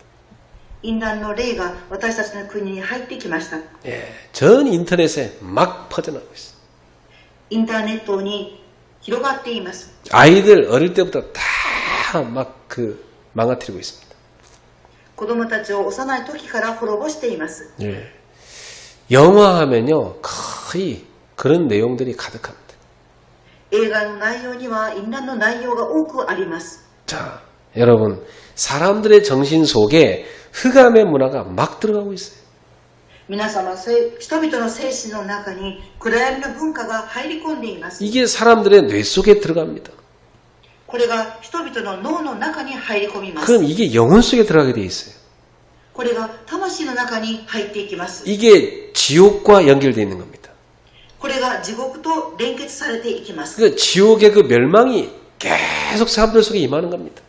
淫乱の霊が私たちの国に入ってきました。
예, 전 인터넷에 막 퍼져나가고 있어요.
インターネットに広がっています。
아이들 어릴 때부터 다 막 망가뜨리고 있습니다.
子供たちを幼い時から滅ぼしています。
예. 영화 하면요 거의 그런 내용들이 가득합니다.
映画の内容には淫乱の内容が多くあります。
자, 여러분 사람들의 정신 속에 흑암의 문화가 막 들어가고 있어요.
皆様、人々の精神の中に暗闇の文化が入り込んでいます。
이게 사람들의 뇌 속에 들어갑니다.
これが人々の脳の中に入り込みます。
그럼 이게 영혼 속에 들어가게 돼 있어요.
これが魂の中に入っていきます。
이게 지옥과 연결되어 있는 겁니다.
これが地獄と連結されていきます。
그 지옥의 그 멸망이 계속 사람들 속에 임하는 겁니다.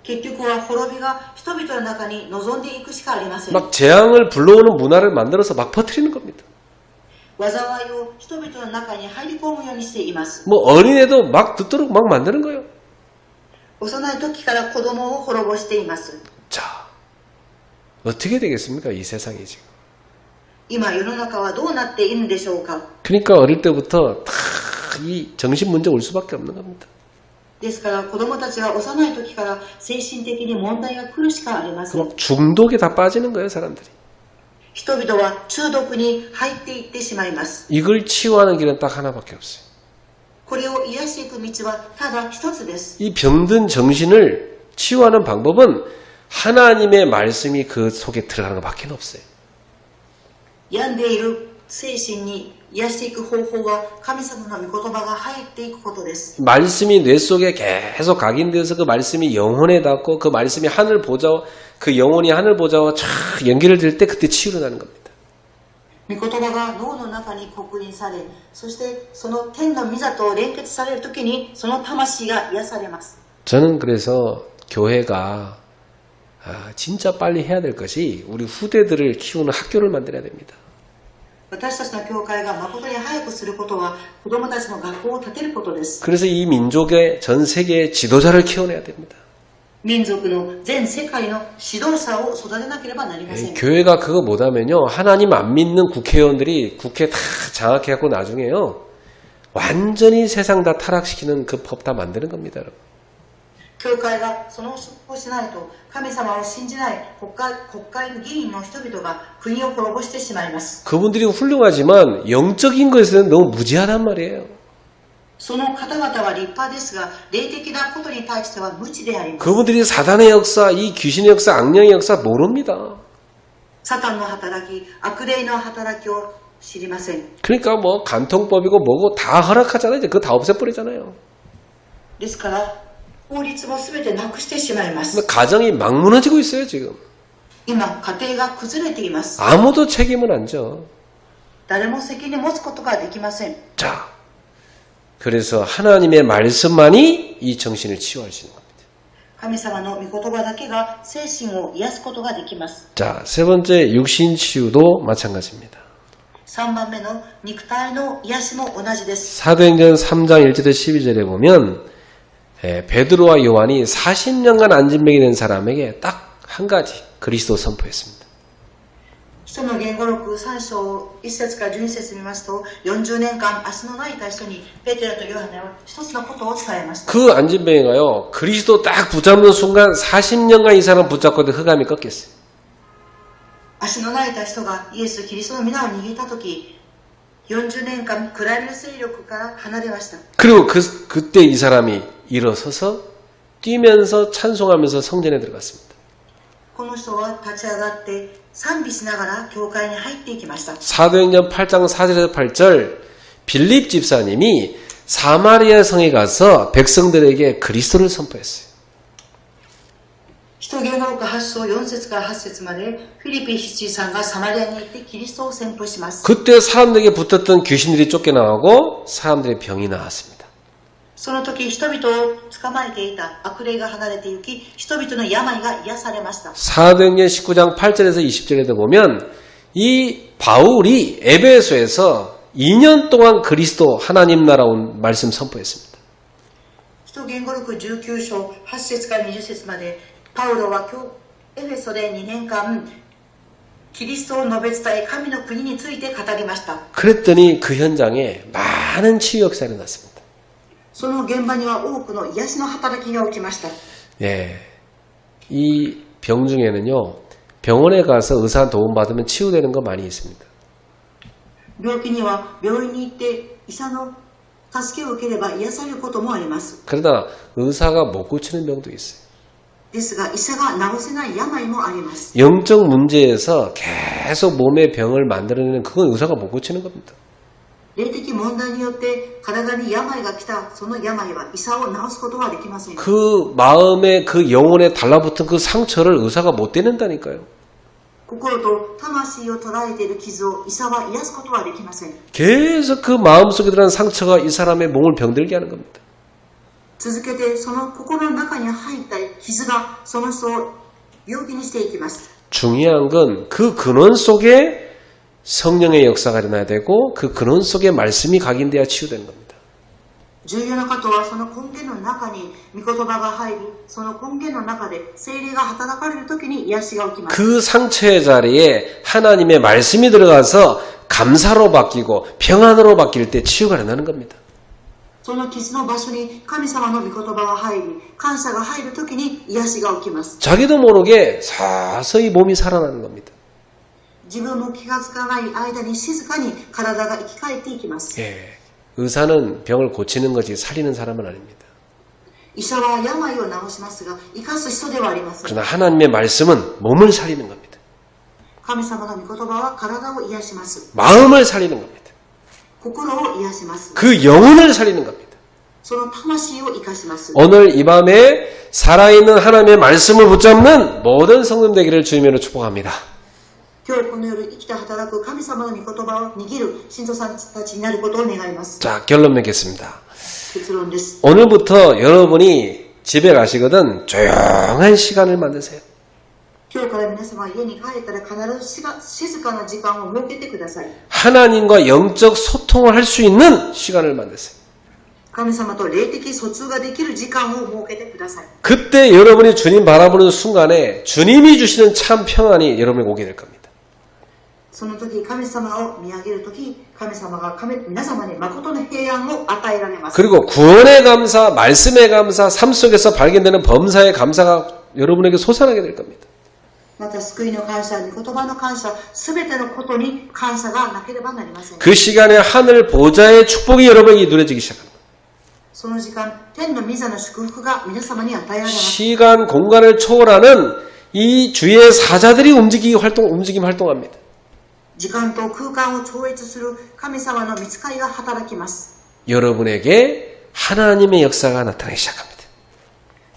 結局は滅びが人々の中に望んでいくしかありません。
막 재앙을 불러오는 문화를 만들어서 막 퍼뜨리는 겁니다.
災いを人々の中に入り込むようにしています。
뭐 어린애도 막 듣도록 막 만드는 거예요.
幼い時から子供を滅ぼしています。
자, 어떻게 되겠습니까? 이 세상이 지금.
今世の中はどうなっているんでしょうか。
그러니까 어릴 때부터 다 이 정신 문제 올 수밖에 없는 겁니다.
ですから子供たちは幼い時から精神的に問題が来るしかありません。
막 중독에 다 빠지는 거예요, 사람들이.
人々は中毒に入っていってしまいます。
이걸 치유하는 길은 딱 하나밖에 없어요.
これを癒していく道はただ一つです。
이 병든 정신을 치유하는 방법은 하나님의 말씀이 그 속에 들어가는 것밖에 없어요.
病んでいる精神に癒していく方法は神様の御言葉が入っていくことです。
말씀이 뇌 속에 계속 각인되어서 그 말씀이 영혼에 닿고 그 말씀이 하늘 보좌와 그 영혼이 하늘 보좌와 쫙 연결될 때 그때 치유가 나는 겁니다.
御言葉が脳の中に刻印され、そしてその天の御座と連結されるときにその魂が癒されます。
저는 그래서 교회가 진짜 빨리 해야 될 것이 우리 후대들을 키우는 학교를 만들어야 됩니다.
私たちの教会が誠に早くすることは子供たちの学校を建てることです。
그래서 이 민족의 전 세계의 지도자를 키워내야 됩니다.
民族の全世界の指導者を育てなければなりません。
교회가 그거 못하면요 하나님 안 믿는 국회의원들이 국회 다 장악해갖고 나중에요 완전히 세상 다 타락시키는 그 법 다 만드는 겁니다. 여러분.
教会がその職をしないと神様を信じない国会の議員の人々が国を滅ぼしてしまいます。
그분들이 훌륭하지만 영적인 것에는 너무 무지하단 말이에요.
その方々は立派ですが霊的なことに対しては無知であります。
그분들이 사단의 역사, 이 귀신의 역사, 악령의 역사 모릅니다.
サタンの働き、悪霊の働きを知りません。
그러니까 뭐 간통법이고 뭐고 다 허락하잖아요. 이제 그거 다 없애버리잖아요.
ですから法律も全てなくしてしまいます。
근데 가정이 막 무너지고 있어요 지금.
今家庭が崩れています。
아무도 책임은 안 져.
誰も責任を持つことができません。
자, 그래서 하나님의 말씀만이 이 정신을 치유할 수 있는 겁니다.
神様の御言葉だけが精神を癒すことができます。
자, 세 번째 육신 치유도 마찬가지입니다.
3番目の肉体の癒しも同じです。
사도행전 3장 1절에서 12절에 보면 베드로와 요한이 40년간 안진병이 된 사람에게 딱 한 가지 그리스도 선포했습니다.
使徒の言語録3章1節から12節見ますと40年間足のないた人にペテロとヨハネは一つのことを伝えました。
그 안진병이가요 그리스도 딱 붙잡는 순간 40년간 이 사람 붙잡고도 흑암이 꺾였어요.
足のないた人がイエス・キリストの皆を握ったとき40年間暗闇の勢力から離れました。
그리고 그때 이 사람이 일어서서 뛰면서 찬송하면서 성전에 들어갔습니다.
この人は立ち上がって賛美しながら教会に入っていきました。
사도행전 8장 4절에서 8절 빌립 집사님이 사마리아 성에 가서 백성들에게 그리스도를 선포했어요.
使徒言語録8章4節から8節までフィリピ七さんがサマリアに行ってキリストを宣布します。
그때 사람들에게 붙었던 귀신들이 쫓겨나가고 사람들의 병이 나았습니다.
その時人々を捕まえていた悪霊が離れて行き、人々の病が癒されました。
사도행전 19장 8절에서 20절에도 보면 이 바울이 에베소에서 2년 동안 그리스도 하나님 나라 온 말씀 선포했습니다.
使徒言語録19章8節から20節までパウロはエフェソで2年間キリストを述べ伝え神の国について語りました。
그랬더니 그 현장에 많은 치유 역사가 일어났습니다.
その現場には多くの癒しの働きが起きました。
예, 이 병 중에는요, 병원에 가서 의사 도움 받으면 치유되는 거 많이 있습니다.
病気には病院に行って医者の助けを受ければ癒されることもあります。
그러나 의사가 못 고치는 병도 있어요.
ですが医者が治せない病もあります。
영적 문제에서 계속 몸에 병을 만들어내는 그건 의사가 못 고치는 겁니다.
霊的問題によって体に病が来たその病は医者を治すことはできません。
그 마음에 그 영혼에 달라붙은 그 상처를 의사가 못 떼낸다니까요.
心と魂を捉えている傷を医者は癒すことはできません。
계속 그 마음속에 들어간 상처가 이 사람의 몸을 병들게 하는 겁니다.
続けてその心の中に入った傷がその人を病気にしていきます。
중요한 건 그 근원 속에 성령의 역사가 일어나야 되고 그 근원 속에 말씀이 각인돼야 치유되는 겁니다.
重要なことはその根源の中に御言葉が入り、その根源の中で聖霊が働かれるときに癒しが起きます。
그 상처의 자리에 하나님의 말씀이 들어가서 감사로 바뀌고 평안으로 바뀔 때 치유가 일어나는 겁니다.
その傷の場所に神様の御言葉が入り、感謝が入るときに癒しが起きます。
자기도 모르게 서서히 몸이 살아나는 겁니다.
自分も気がつかない間に静かに体が生き返っていきます。
예, 의사는 병을 고치는 것이 살리는 사람은 아닙니다.
医者は病を治しますが、生かす人ではありません。
그러나 하나님의 말씀은 몸을 살리는 겁니다.
神様の御言葉は体を癒します。
마음을 살리는 겁니다.
心を癒します。
그 영혼을 살리는 겁니다.
その魂を生かします。
오늘 이 밤에 살아있는 하나님의 말씀을 붙잡는 모든 성도 되기를 주님으로 축복합니다.
今日この夜生きて働く神様の御言葉を握る信徒さんたちになることを願います。
자, 결론 맺겠습니다.
結論です。
오늘부터 여러분이 집에 가시거든 조용한 시간을 만드세요.
今日から皆様は家に帰ったら必ず静かな時間を設けてください。
하나님과 영적 소통을 할 수 있는 시간을 만드세요.
神様と霊的疎通ができる時間を設けてください。
그때 여러분이 주님 바라보는 순간에 주님이 주시는 참 평안이 여러분에게 오게 될 겁니다.
その時神様を見上げる時、神様が皆様に誠の平安を与えられます。
그리고 구원의 감사, 말씀의 감사, 삶 속에서 발견되는 범사의 감사가 여러분에게 솟아나게 될 겁니다.
また救いの感謝、御言葉の感謝、すべてのことに感謝がなければなりません。
그 시간에 하늘 보좌의 축복이 여러분에게 누려지기 시작합니다.
その時間、天の御座の祝福が皆様に与えられます。
시간, 공간을 초월하는 이 주의 사자들이 움직임 활동합니다.
時間と空間を超越する神様の御使いが働きます。
여러분에게 하나님의 역사가 나타나기 시작합니다.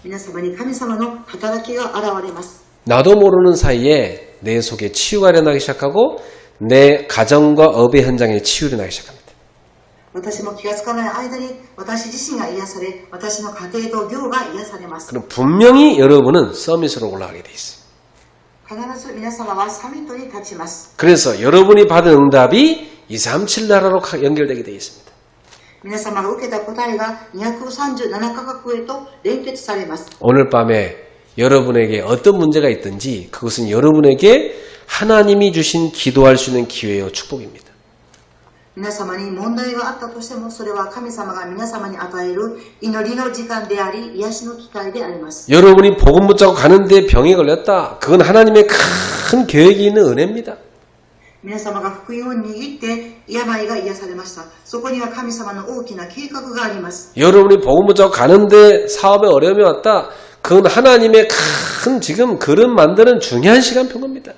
皆様に神様の働きが現れます。
나도 모르는 사이에 내 속에 치유가 일어나기 시작하고 내 가정과 업의 현장에 치유가 일어나기 시작합니다.
私も気がつかない間に私自身が癒され、私の家庭と業が癒されます。
그럼 분명히 여러분은 서밋으로 올라가게 돼 있어요.
必ず皆様はサミットに立ちます。
그래서 여러분이 받은 응답이 237 나라로 연결되게 돼 있습니다.
皆様が受けた答えが237カ国へと連結されます。
오늘 밤에 여러분에게 어떤 문제가 있든지 그것은 여러분에게 하나님이 주신 기도할 수 있는 기회요 축복입니다.
皆様に問題があったとしても、それは神様が皆様に与える祈りの時間であり、癒しの機会であります。
여러분이 복음 붙잡고 가는데 병이 걸렸다. 그건 하나님의 큰 계획이 있는 은혜입니다.
皆様が福音を握って病が癒されました。そこには神様の大きな計画があります。
여러분이 복음 붙잡고 가는데 사업에 어려움이 왔다. 그건 하나님의 큰 지금 그릇 만드는 중요한 시간표인 겁니다.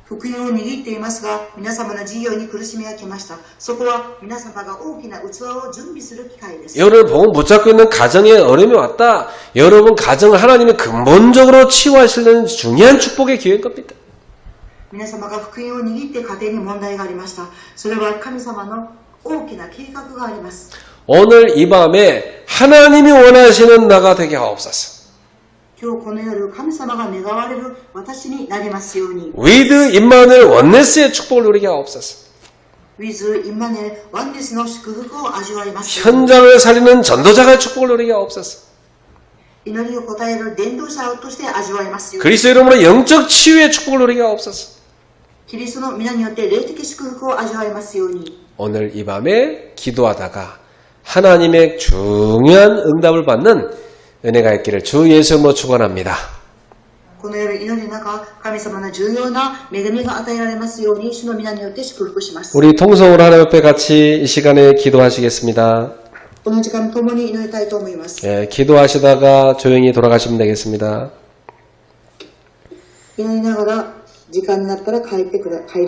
福音を握っていますが、皆様の事業に苦しみが来ました。そこは皆様が大きな器を準備する機会です。
여러분 복음 못 잡고 있는 가정에 어려움이 왔다. 여러분 가정을 하나님이 근본적으로 치유하시는 중요한 축복의 기회인 겁니다.
皆様が福音を握って家庭に問題がありました。それは神様の大きな計画があります。
오늘 이 밤에 하나님이 원하시는 나가 되게 하옵소서.
今日この夜、神様が願われる私になりますように。
위드 임마누엘 원네스의 축복을 누리게 하옵소서.
with 임마누엘 원네스の祝福を味わいますように。
현장을 살리는 전도자의 축복을 누리게 하옵소서.
祈りを答える伝道者として味わいますように。
그리스도 이름으로 영적 치유의 축복을 누리게 하옵소서.
キリストの皆によって霊的祝福を味わいますように。
오늘 이 밤에 기도하다가 하나님의 중요한 응답을 받는 은혜가 있기를 주 예수님으로 축원합니다.
この夜祈りの中、神様の重要な恵みが与えられますように、主の皆によって祝福します。
우리 통성으로 하나님 앞에 같이 이 시간에 기도하시겠습니다.
この時間共に祈りたいと思います。
예, 기도하시다가 조용히 돌아가시면 되겠습니다.
祈りながら時間になったら帰り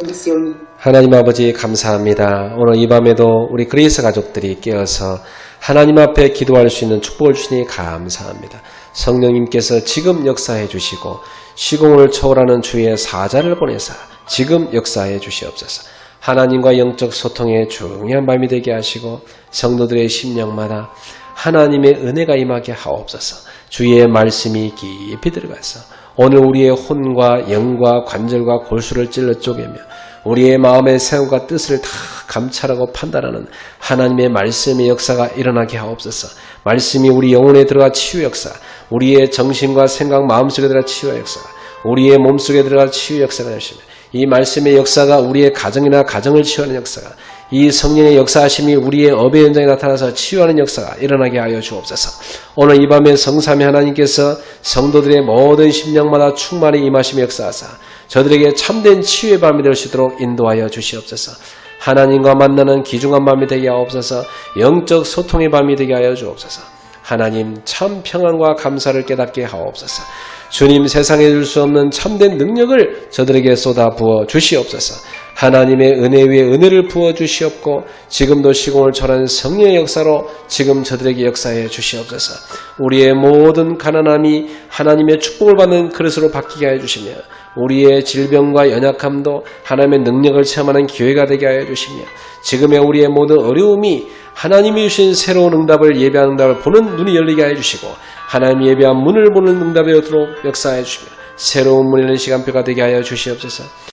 ますように。
하나님 아버지 감사합니다. 오늘 이 밤에도 우리 그리스 가족들이 깨어서 하나님 앞에 기도할 수 있는 축복을 주시니 감사합니다. 성령님께서 지금 역사해 주시고 시공을 초월하는 주의 사자를 보내사 지금 역사해 주시옵소서. 하나님과 영적 소통의 중요한 밤이 되게 하시고 성도들의 심령마다 하나님의 은혜가 임하게 하옵소서. 주의 말씀이 깊이 들어가서 오늘 우리의 혼과 영과 관절과 골수를 찔러 쪼개며 우리의 마음의 생각과 뜻을 다 감찰하고 판단하는 하나님의 말씀의 역사가 일어나게 하옵소서. 말씀이 우리 영혼에 들어가 치유 역사, 우리의 정신과 생각, 마음속에 들어가 치유 역사, 우리의 몸속에 들어가 치유 역사가 되시며 이 말씀의 역사가 우리의 가정이나 가정을 치유하는 역사가 이 성령의 역사하심이 우리의 업의 현장에 나타나서 치유하는 역사가 일어나게 하여 주옵소서. 오늘 이 밤에 성삼위 하나님께서 성도들의 모든 심령마다 충만히 임하심의 역사하사 저들에게 참된 치유의 밤이 될 수 있도록 인도하여 주시옵소서. 하나님과 만나는 귀중한 밤이 되게 하옵소서. 영적 소통의 밤이 되게 하여 주옵소서. 하나님 참 평안과 감사를 깨닫게 하옵소서. 주님 세상에 줄 수 없는 참된 능력을 저들에게 쏟아 부어 주시옵소서. 하나님의 은혜 위에 은혜를 부어 주시옵고 지금도 시공을 초월하는 성령의 역사로 지금 저들에게 역사해 주시옵소서. 우리의 모든 가난함이 하나님의 축복을 받는 그릇으로 바뀌게 하여 주시며 우리의 질병과 연약함도 하나님의 능력을 체험하는 기회가 되게 하여 주시며 지금의 우리의 모든 어려움이 하나님이 주신 새로운 응답을 예배하는 응답을 보는 눈이 열리게 하여 주시고 하나님이 예배한 문을 보는 응답이 되도록 역사해 주시며 새로운 문을 열리는 시간표가 되게 하여 주시옵소서.